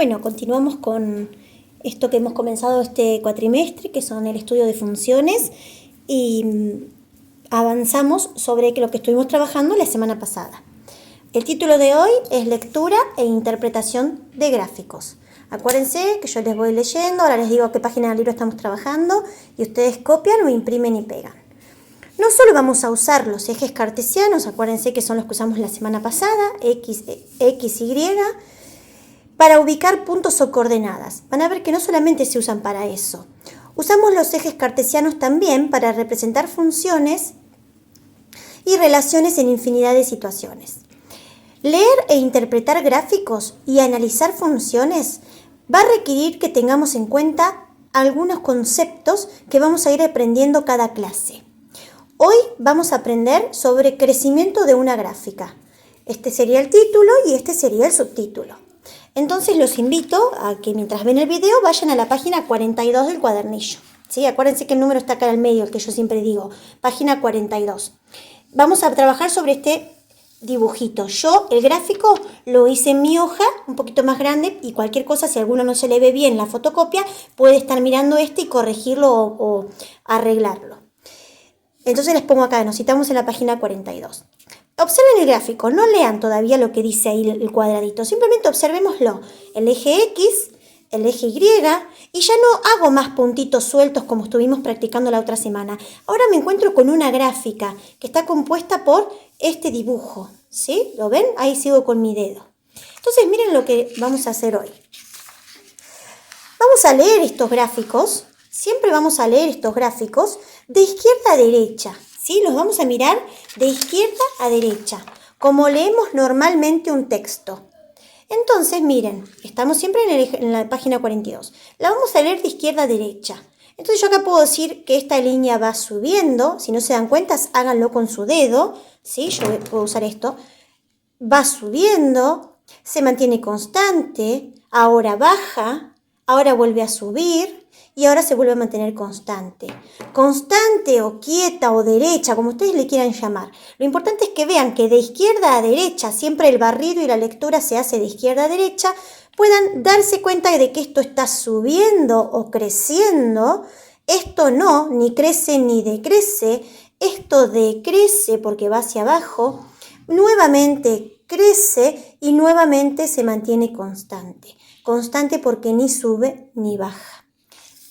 Bueno, continuamos con esto que hemos comenzado este cuatrimestre, que son el estudio de funciones, y avanzamos sobre lo que estuvimos trabajando la semana pasada. El título de hoy es Lectura e Interpretación de Gráficos. Acuérdense que yo les voy leyendo, ahora les digo a qué página del libro estamos trabajando, y ustedes copian o imprimen y pegan. No solo vamos a usar los ejes cartesianos, acuérdense que son los que usamos la semana pasada, X, Y, para ubicar puntos o coordenadas. Van a ver que no solamente se usan para eso. Usamos los ejes cartesianos también para representar funciones y relaciones en infinidad de situaciones. Leer e interpretar gráficos y analizar funciones va a requerir que tengamos en cuenta algunos conceptos que vamos a ir aprendiendo cada clase. Hoy vamos a aprender sobre crecimiento de una gráfica. Este sería el título y este sería el subtítulo. Entonces los invito a que mientras ven el video vayan a la página 42 del cuadernillo. ¿Sí? Acuérdense que el número está acá al medio, el que yo siempre digo, página 42. Vamos a trabajar sobre este dibujito. Yo el gráfico lo hice en mi hoja, un poquito más grande, y cualquier cosa, si a alguno no se le ve bien la fotocopia, puede estar mirando este y corregirlo o arreglarlo. Entonces les pongo acá, nos citamos en la página 42. Observen el gráfico, no lean todavía lo que dice ahí el cuadradito, simplemente observémoslo. El eje X, el eje Y, y ya no hago más puntitos sueltos como estuvimos practicando la otra semana. Ahora me encuentro con una gráfica que está compuesta por este dibujo, ¿sí? ¿Lo ven? Ahí sigo con mi dedo. Entonces miren lo que vamos a hacer hoy. Vamos a leer estos gráficos, siempre vamos a leer estos gráficos de izquierda a derecha. ¿Sí? Los vamos a mirar de izquierda a derecha, como leemos normalmente un texto. Entonces, miren, estamos siempre en la página 42. La vamos a leer de izquierda a derecha. Entonces yo acá puedo decir que esta línea va subiendo. Si no se dan cuenta, háganlo con su dedo. ¿Sí? Yo puedo usar esto. Va subiendo, se mantiene constante, ahora baja, ahora vuelve a subir. Y ahora se vuelve a mantener constante. Constante o quieta o derecha, como ustedes le quieran llamar. Lo importante es que vean que de izquierda a derecha, siempre el barrido y la lectura se hace de izquierda a derecha, puedan darse cuenta de que esto está subiendo o creciendo. Esto no, ni crece ni decrece. Esto decrece porque va hacia abajo. Nuevamente crece y nuevamente se mantiene constante. Constante porque ni sube ni baja.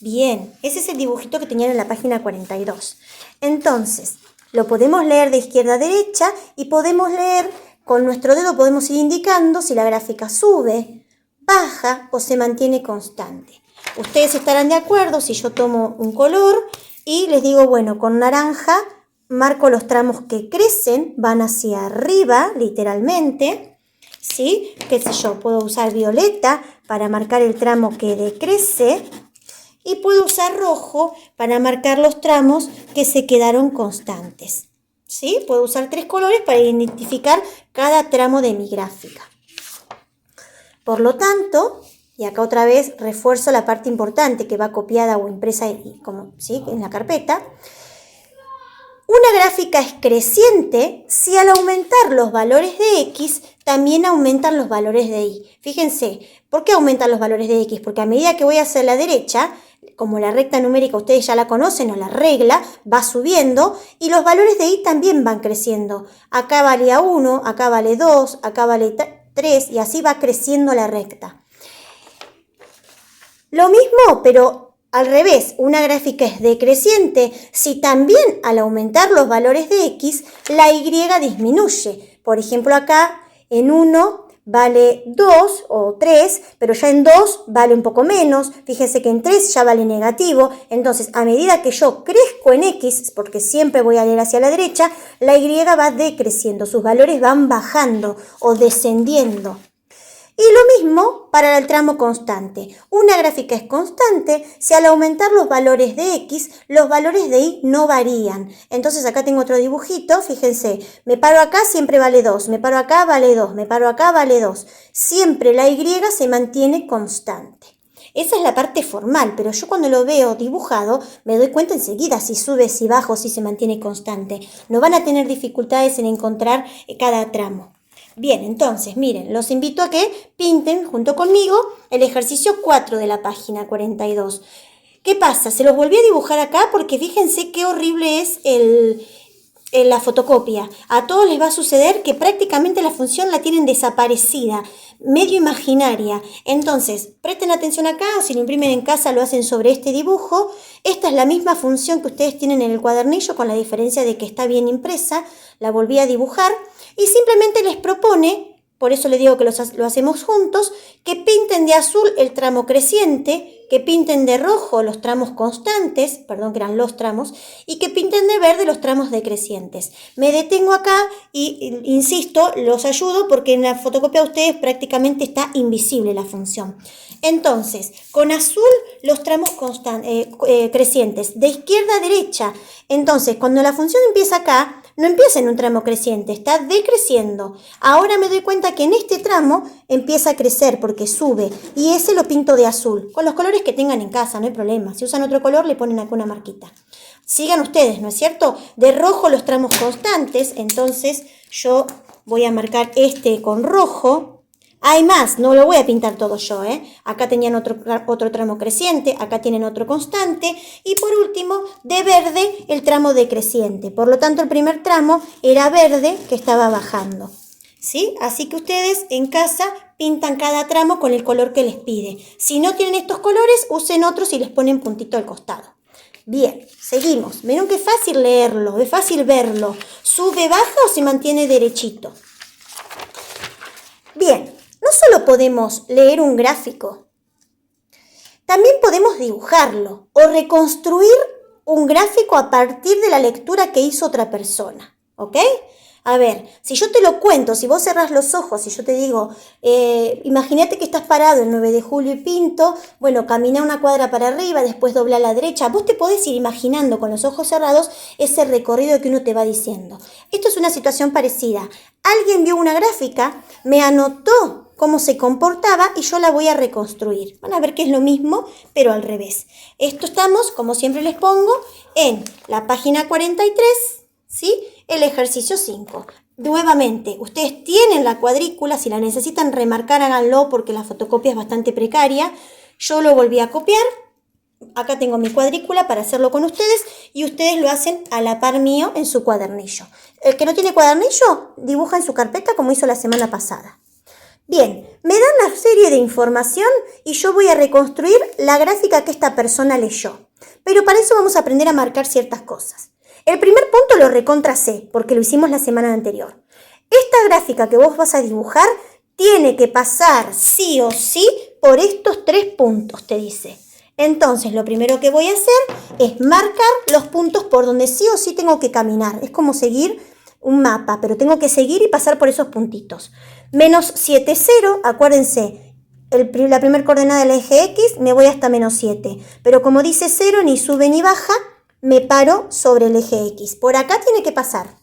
Bien, ese es el dibujito que tenían en la página 42. Entonces, lo podemos leer de izquierda a derecha y podemos leer, con nuestro dedo podemos ir indicando si la gráfica sube, baja o se mantiene constante. Ustedes estarán de acuerdo si yo tomo un color y les digo, bueno, con naranja marco los tramos que crecen, van hacia arriba, literalmente. ¿Sí? ¿Qué sé yo? Puedo usar violeta para marcar el tramo que decrece. Y puedo usar rojo para marcar los tramos que se quedaron constantes. ¿Sí? Puedo usar 3 colores para identificar cada tramo de mi gráfica. Por lo tanto, y acá otra vez refuerzo la parte importante que va copiada o impresa ¿sí? en la carpeta. Una gráfica es creciente si al aumentar los valores de X también aumentan los valores de Y. Fíjense, ¿por qué aumentan los valores de X? Porque a medida que voy hacia la derecha, como la recta numérica ustedes ya la conocen o la regla, va subiendo y los valores de Y también van creciendo. Acá vale 1, acá vale 2, acá vale 3 y así va creciendo la recta. Lo mismo, pero al revés, una gráfica es decreciente si también al aumentar los valores de X, la Y disminuye. Por ejemplo, acá en 1 vale 2 o 3, pero ya en 2 vale un poco menos. Fíjense que en 3 ya vale negativo. Entonces, a medida que yo crezco en X, porque siempre voy a leer hacia la derecha, la Y va decreciendo, sus valores van bajando o descendiendo. Y lo mismo para el tramo constante. Una gráfica es constante si al aumentar los valores de X, los valores de Y no varían. Entonces acá tengo otro dibujito, fíjense, me paro acá, siempre vale 2, me paro acá, vale 2, me paro acá, vale 2. Siempre la Y se mantiene constante. Esa es la parte formal, pero yo cuando lo veo dibujado me doy cuenta enseguida si sube, si baja o si se mantiene constante. No van a tener dificultades en encontrar cada tramo. Bien, entonces, miren, los invito a que pinten junto conmigo el ejercicio 4 de la página 42. ¿Qué pasa? Se los volví a dibujar acá porque fíjense qué horrible es la fotocopia. A todos les va a suceder que prácticamente la función la tienen desaparecida, medio imaginaria. Entonces, presten atención acá, o si lo imprimen en casa lo hacen sobre este dibujo. Esta es la misma función que ustedes tienen en el cuadernillo, con la diferencia de que está bien impresa. La volví a dibujar y simplemente les propone, por eso les digo que lo hacemos juntos, que pinten de azul el tramo creciente, que pinten de rojo los tramos constantes, perdón, que eran los tramos, y que pinten de verde los tramos decrecientes. Me detengo acá y, insisto, los ayudo porque en la fotocopia de ustedes prácticamente está invisible la función. Entonces, con azul los tramos crecientes, de izquierda a derecha. Entonces, cuando la función empieza acá, no empieza en un tramo creciente, está decreciendo. Ahora me doy cuenta que en este tramo empieza a crecer porque sube y ese lo pinto de azul. Con los colores que tengan en casa, no hay problema. Si usan otro color, le ponen acá una marquita. Sigan ustedes, ¿no es cierto? De rojo los tramos constantes, entonces yo voy a marcar este con rojo. Hay más, no lo voy a pintar todo yo, Acá tenían otro tramo creciente, acá tienen otro constante y por último, de verde, el tramo decreciente. Por lo tanto, el primer tramo era verde que estaba bajando, ¿sí? Así que ustedes en casa pintan cada tramo con el color que les pide. Si no tienen estos colores, usen otros y les ponen puntito al costado. Bien, seguimos. Miren qué fácil leerlo, es fácil verlo. ¿Sube, baja o se mantiene derechito? Bien. No solo podemos leer un gráfico, también podemos dibujarlo o reconstruir un gráfico a partir de la lectura que hizo otra persona, ¿ok? A ver, si yo te lo cuento, si vos cerrás los ojos y yo te digo, imagínate que estás parado el 9 de julio y Pinto, bueno, camina una cuadra para arriba, después dobla a la derecha, vos te podés ir imaginando con los ojos cerrados ese recorrido que uno te va diciendo. Esto es una situación parecida. Alguien vio una gráfica, me anotó cómo se comportaba y yo la voy a reconstruir. Van a ver que es lo mismo, pero al revés. Esto estamos, como siempre les pongo, en la página 43, ¿sí? El ejercicio 5. Nuevamente, ustedes tienen la cuadrícula, si la necesitan remarcar, háganlo porque la fotocopia es bastante precaria. Yo lo volví a copiar. Acá tengo mi cuadrícula para hacerlo con ustedes y ustedes lo hacen a la par mío en su cuadernillo. El que no tiene cuadernillo, dibuja en su carpeta como hizo la semana pasada. Bien, me dan la serie de información y yo voy a reconstruir la gráfica que esta persona leyó. Pero para eso vamos a aprender a marcar ciertas cosas. El primer punto lo recontra sé, porque lo hicimos la semana anterior. Esta gráfica que vos vas a dibujar tiene que pasar sí o sí por estos 3 puntos, te dice. Entonces, lo primero que voy a hacer es marcar los puntos por donde sí o sí tengo que caminar. Es como seguir un mapa, pero tengo que seguir y pasar por esos puntitos. Menos 7, 0, acuérdense, la primera coordenada del eje X, me voy hasta menos 7. Pero como dice 0, ni sube ni baja, me paro sobre el eje X. Por acá tiene que pasar.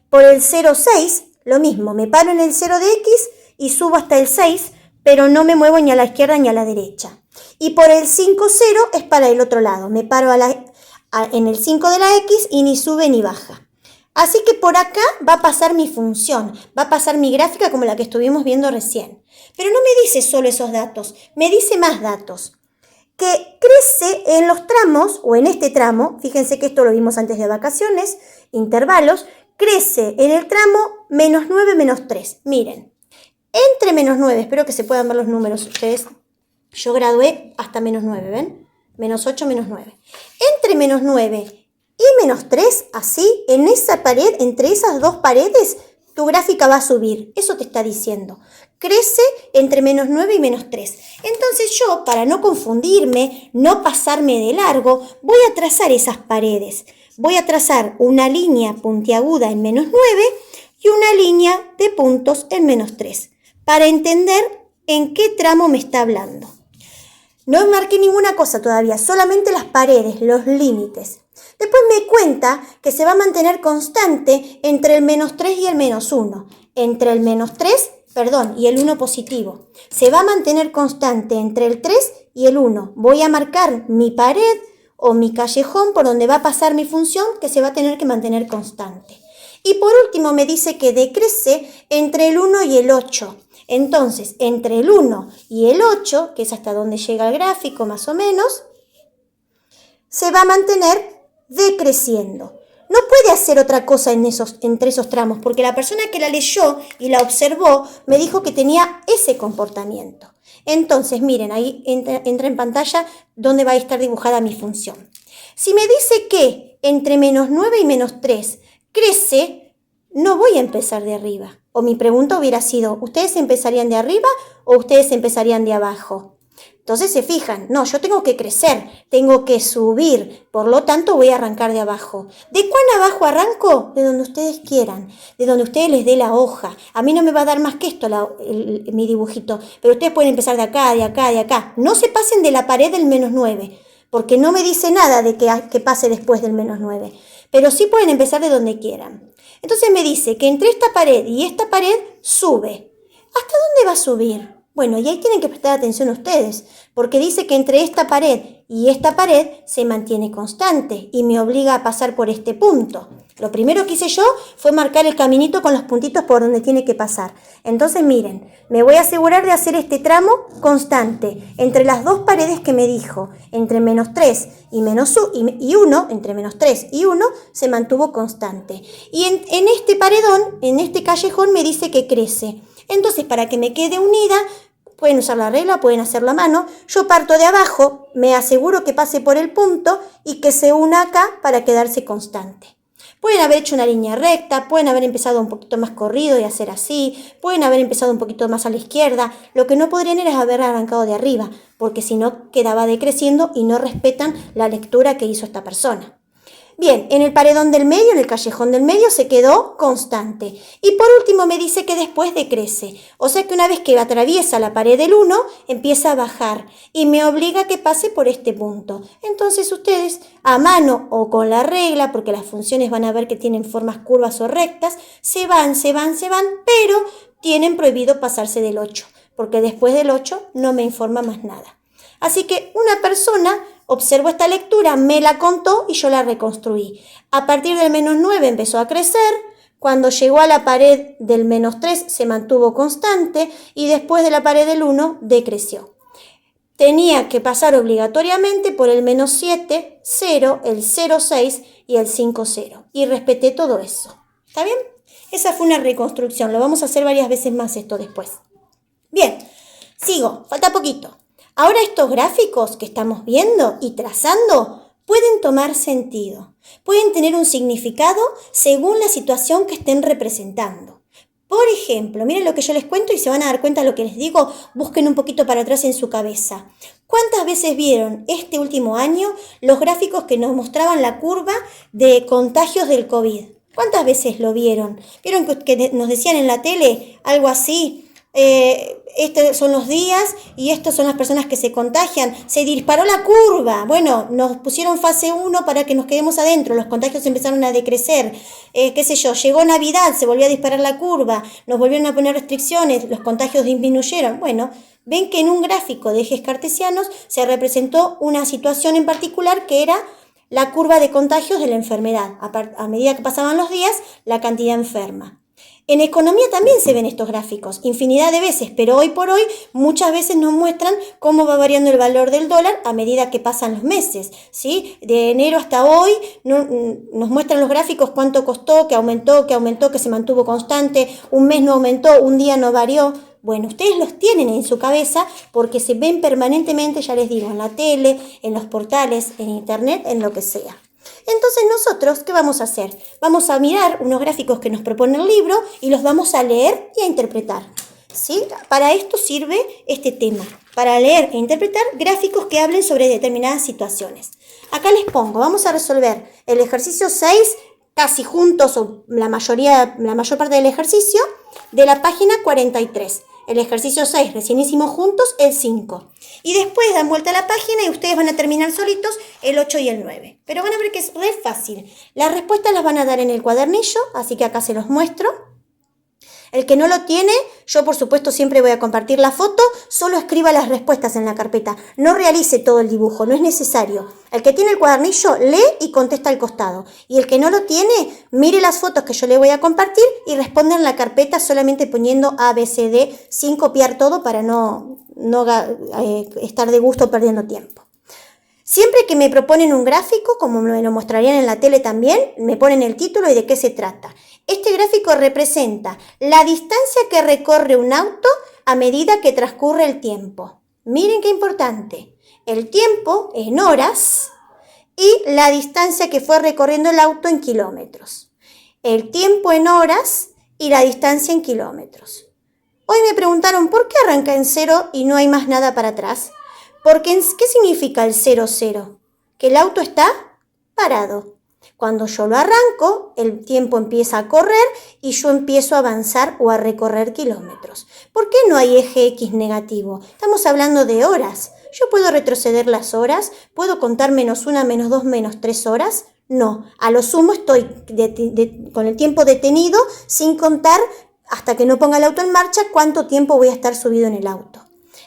Por el 0, 6, lo mismo, me paro en el 0 de X y subo hasta el 6, pero no me muevo ni a la izquierda ni a la derecha. Y por el 5, 0 es para el otro lado, me paro en el 5 de la X y ni sube ni baja. Así que por acá va a pasar mi función, va a pasar mi gráfica como la que estuvimos viendo recién. Pero no me dice solo esos datos, me dice más datos. Que crece en los tramos, o en este tramo, fíjense que esto lo vimos antes de vacaciones, intervalos, crece en el tramo menos 9, menos 3. Miren, entre menos 9, espero que se puedan ver los números ustedes. Yo gradué hasta menos 9, ¿ven? Menos 8, menos 9. Entre menos 9 y menos 3, así, en esa pared, entre esas dos paredes, tu gráfica va a subir. Eso te está diciendo. Crece entre menos 9 y menos 3. Entonces yo, para no confundirme, no pasarme de largo, voy a trazar esas paredes. Voy a trazar una línea puntiaguda en menos 9 y una línea de puntos en menos 3, para entender en qué tramo me está hablando. No marqué ninguna cosa todavía, solamente las paredes, los límites. Después me cuenta que se va a mantener constante entre el menos 3 y el menos 1. Entre el menos 3, y el 1 positivo. Se va a mantener constante entre el 3 y el 1. Voy a marcar mi pared o mi callejón por donde va a pasar mi función que se va a tener que mantener constante. Y por último me dice que decrece entre el 1 y el 8. Entonces, entre el 1 y el 8, que es hasta donde llega el gráfico más o menos, se va a mantener decreciendo. No puede hacer otra cosa entre esos tramos, porque la persona que la leyó y la observó me dijo que tenía ese comportamiento. Entonces, miren, ahí entra en pantalla donde va a estar dibujada mi función. Si me dice que entre menos 9 y menos 3 crece, no voy a empezar de arriba. O mi pregunta hubiera sido, ¿ustedes empezarían de arriba o ustedes empezarían de abajo? Entonces se fijan, no, yo tengo que crecer, tengo que subir, por lo tanto voy a arrancar de abajo. ¿De cuán abajo arranco? De donde ustedes quieran, de donde ustedes les dé la hoja. A mí no me va a dar más que esto mi dibujito, pero ustedes pueden empezar de acá, de acá, de acá. No se pasen de la pared del menos 9, porque no me dice nada de que pase después del menos 9, pero sí pueden empezar de donde quieran. Entonces me dice que entre esta pared y esta pared sube. ¿Hasta dónde va a subir? Bueno, y ahí tienen que prestar atención ustedes, porque dice que entre esta pared y esta pared se mantiene constante y me obliga a pasar por este punto. Lo primero que hice yo fue marcar el caminito con los puntitos por donde tiene que pasar. Entonces miren, me voy a asegurar de hacer este tramo constante entre las dos paredes que me dijo, entre menos 3 y 1, entre menos 3 y 1 se mantuvo constante. Y en este paredón, en este callejón me dice que crece. Entonces, para que me quede unida, pueden usar la regla, pueden hacerlo a mano. Yo parto de abajo, me aseguro que pase por el punto y que se una acá para quedarse constante. Pueden haber hecho una línea recta, pueden haber empezado un poquito más corrido y hacer así, pueden haber empezado un poquito más a la izquierda. Lo que no podrían era haber arrancado de arriba, porque si no quedaba decreciendo y no respetan la lectura que hizo esta persona. Bien, en el paredón del medio, en el callejón del medio, se quedó constante. Y por último me dice que después decrece. O sea que una vez que atraviesa la pared del 1, empieza a bajar y me obliga a que pase por este punto. Entonces ustedes, a mano o con la regla, porque las funciones van a ver que tienen formas curvas o rectas, se van, pero tienen prohibido pasarse del 8, porque después del 8 no me informa más nada. Así que una persona observó esta lectura, me la contó y yo la reconstruí. A partir del menos 9 empezó a crecer, cuando llegó a la pared del menos 3 se mantuvo constante y después de la pared del 1 decreció. Tenía que pasar obligatoriamente por el menos 7, 0, el 0,6 y el 5,0 y respeté todo eso. ¿Está bien? Esa fue una reconstrucción, lo vamos a hacer varias veces más esto después. Bien, sigo, falta poquito. Ahora estos gráficos que estamos viendo y trazando pueden tomar sentido, pueden tener un significado según la situación que estén representando. Por ejemplo, miren lo que yo les cuento y se van a dar cuenta de lo que les digo, busquen un poquito para atrás en su cabeza. ¿Cuántas veces vieron este último año los gráficos que nos mostraban la curva de contagios del COVID? ¿Cuántas veces lo vieron? ¿Vieron que nos decían en la tele algo así? Estos son los días y estas son las personas que se contagian. Se disparó la curva. Bueno, nos pusieron fase 1 para que nos quedemos adentro. Los contagios empezaron a decrecer. Llegó Navidad, se volvió a disparar la curva. Nos volvieron a poner restricciones, los contagios disminuyeron. Bueno, ven que en un gráfico de ejes cartesianos se representó una situación en particular que era la curva de contagios de la enfermedad. A medida que pasaban los días, la cantidad enferma. En economía también se ven estos gráficos, infinidad de veces, pero hoy por hoy muchas veces nos muestran cómo va variando el valor del dólar a medida que pasan los meses, ¿sí? De enero hasta hoy nos muestran los gráficos cuánto costó, que aumentó, que se mantuvo constante, un mes no aumentó, un día no varió. Bueno, ustedes los tienen en su cabeza porque se ven permanentemente, ya les digo, en la tele, en los portales, en internet, en lo que sea. Entonces nosotros, ¿qué vamos a hacer? Vamos a mirar unos gráficos que nos propone el libro y los vamos a leer y a interpretar, ¿sí? Para esto sirve este tema, para leer e interpretar gráficos que hablen sobre determinadas situaciones. Acá les pongo, vamos a resolver el ejercicio 6 casi juntos o la mayor parte del ejercicio de la página 43. El ejercicio 6 recién hicimos juntos el 5. Y después dan vuelta a la página y ustedes van a terminar solitos el 8 y el 9. Pero van a ver que es re fácil. Las respuestas las van a dar en el cuadernillo, así que acá se los muestro. El que no lo tiene, yo por supuesto siempre voy a compartir la foto, solo escriba las respuestas en la carpeta, no realice todo el dibujo, no es necesario. El que tiene el cuadernillo lee y contesta al costado. Y el que no lo tiene, mire las fotos que yo le voy a compartir y responde en la carpeta solamente poniendo A, B, C, D, sin copiar todo para no estar de gusto perdiendo tiempo. Siempre que me proponen un gráfico, como me lo mostrarían en la tele también, me ponen el título y de qué se trata. Este gráfico representa la distancia que recorre un auto a medida que transcurre el tiempo. Miren qué importante. El tiempo en horas y la distancia que fue recorriendo el auto en kilómetros. El tiempo en horas y la distancia en kilómetros. Hoy me preguntaron ¿por qué arranca en 0 y no hay más nada para atrás? Porque, ¿qué significa el 0, 0? Que el auto está parado. Cuando yo lo arranco, el tiempo empieza a correr y yo empiezo a avanzar o a recorrer kilómetros. ¿Por qué no hay eje X negativo? Estamos hablando de horas. ¿Yo puedo retroceder las horas? ¿Puedo contar -1, -2, -3 horas? No, a lo sumo estoy con el tiempo detenido sin contar hasta que no ponga el auto en marcha cuánto tiempo voy a estar subido en el auto.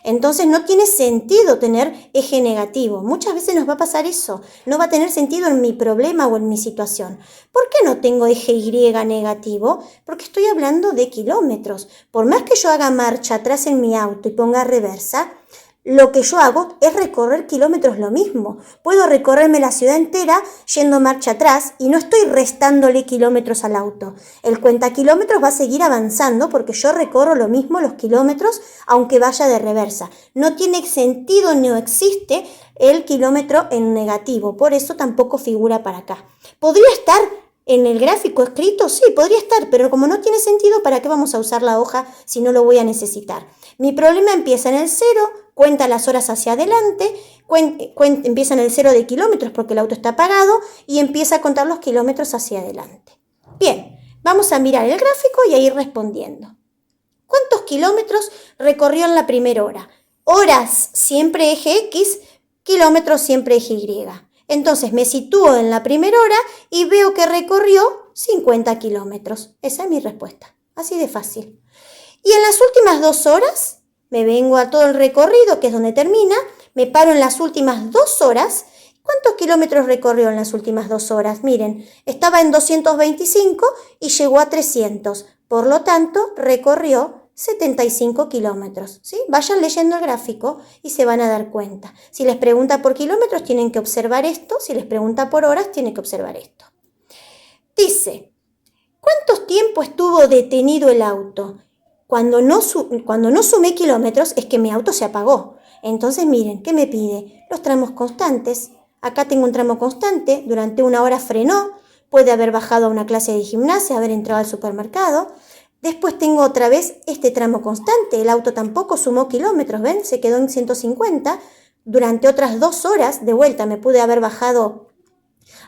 Entonces no tiene sentido tener eje negativo. Muchas veces nos va a pasar eso. No va a tener sentido en mi problema o en mi situación. ¿Por qué no tengo eje Y negativo? Porque estoy hablando de kilómetros. Por más que yo haga marcha atrás en mi auto y ponga reversa, lo que yo hago es recorrer kilómetros lo mismo. Puedo recorrerme la ciudad entera yendo marcha atrás y no estoy restándole kilómetros al auto. El cuenta kilómetros va a seguir avanzando porque yo recorro lo mismo los kilómetros aunque vaya de reversa. No tiene sentido, no existe el kilómetro en negativo, por eso tampoco figura para acá. ¿Podría estar en el gráfico escrito? Sí, podría estar, pero como no tiene sentido, ¿para qué vamos a usar la hoja si no lo voy a necesitar? Mi problema empieza en el 0, cuenta las horas hacia adelante, empieza en el 0 de kilómetros porque el auto está apagado y empieza a contar los kilómetros hacia adelante. Bien, vamos a mirar el gráfico y a ir respondiendo. ¿Cuántos kilómetros recorrió en la primera hora? Horas siempre eje X, kilómetros siempre eje Y. Entonces me sitúo en la primera hora y veo que recorrió 50 kilómetros. Esa es mi respuesta. Así de fácil. Y en las últimas 2 horas, me vengo a todo el recorrido, que es donde termina, me paro en las últimas 2 horas. ¿Cuántos kilómetros recorrió en las últimas 2 horas? Miren, estaba en 225 y llegó a 300. Por lo tanto, recorrió 75 kilómetros. ¿Sí? Vayan leyendo el gráfico y se van a dar cuenta. Si les pregunta por kilómetros, tienen que observar esto. Si les pregunta por horas, tienen que observar esto. Dice, ¿cuánto tiempo estuvo detenido el auto? Cuando no sumé kilómetros es que mi auto se apagó. Entonces miren, ¿qué me pide? Los tramos constantes. Acá tengo un tramo constante, durante 1 hora frenó, puede haber bajado a una clase de gimnasia, haber entrado al supermercado. Después tengo otra vez este tramo constante, el auto tampoco sumó kilómetros, ¿ven? Se quedó en 150. Durante otras 2 horas de vuelta me pude haber bajado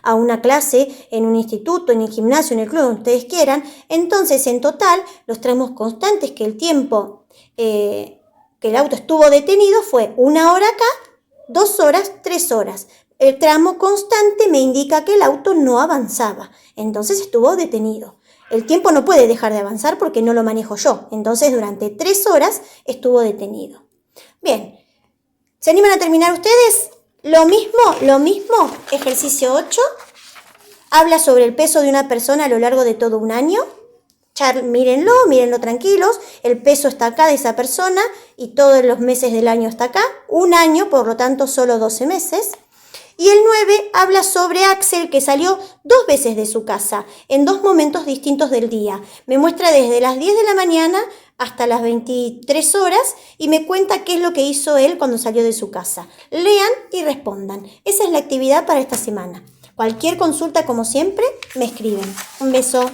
a una clase en un instituto, en el gimnasio, en el club, donde ustedes quieran. Entonces, en total, los tramos constantes que el tiempo que el auto estuvo detenido fue 1 hora acá, 2 horas, 3 horas. El tramo constante me indica que el auto no avanzaba, entonces estuvo detenido. El tiempo no puede dejar de avanzar porque no lo manejo yo, entonces durante 3 horas estuvo detenido. Bien, ¿se animan a terminar ustedes? Lo mismo, ejercicio 8, habla sobre el peso de una persona a lo largo de todo un año. Mírenlo tranquilos, el peso está acá de esa persona y todos los meses del año está acá. Un año, por lo tanto, solo 12 meses. Y el 9 habla sobre Axel, que salió 2 veces de su casa, en 2 momentos distintos del día. Me muestra desde las 10 de la mañana hasta las 23 horas y me cuenta qué es lo que hizo él cuando salió de su casa. Lean y respondan. Esa es la actividad para esta semana. Cualquier consulta, como siempre, me escriben. Un beso.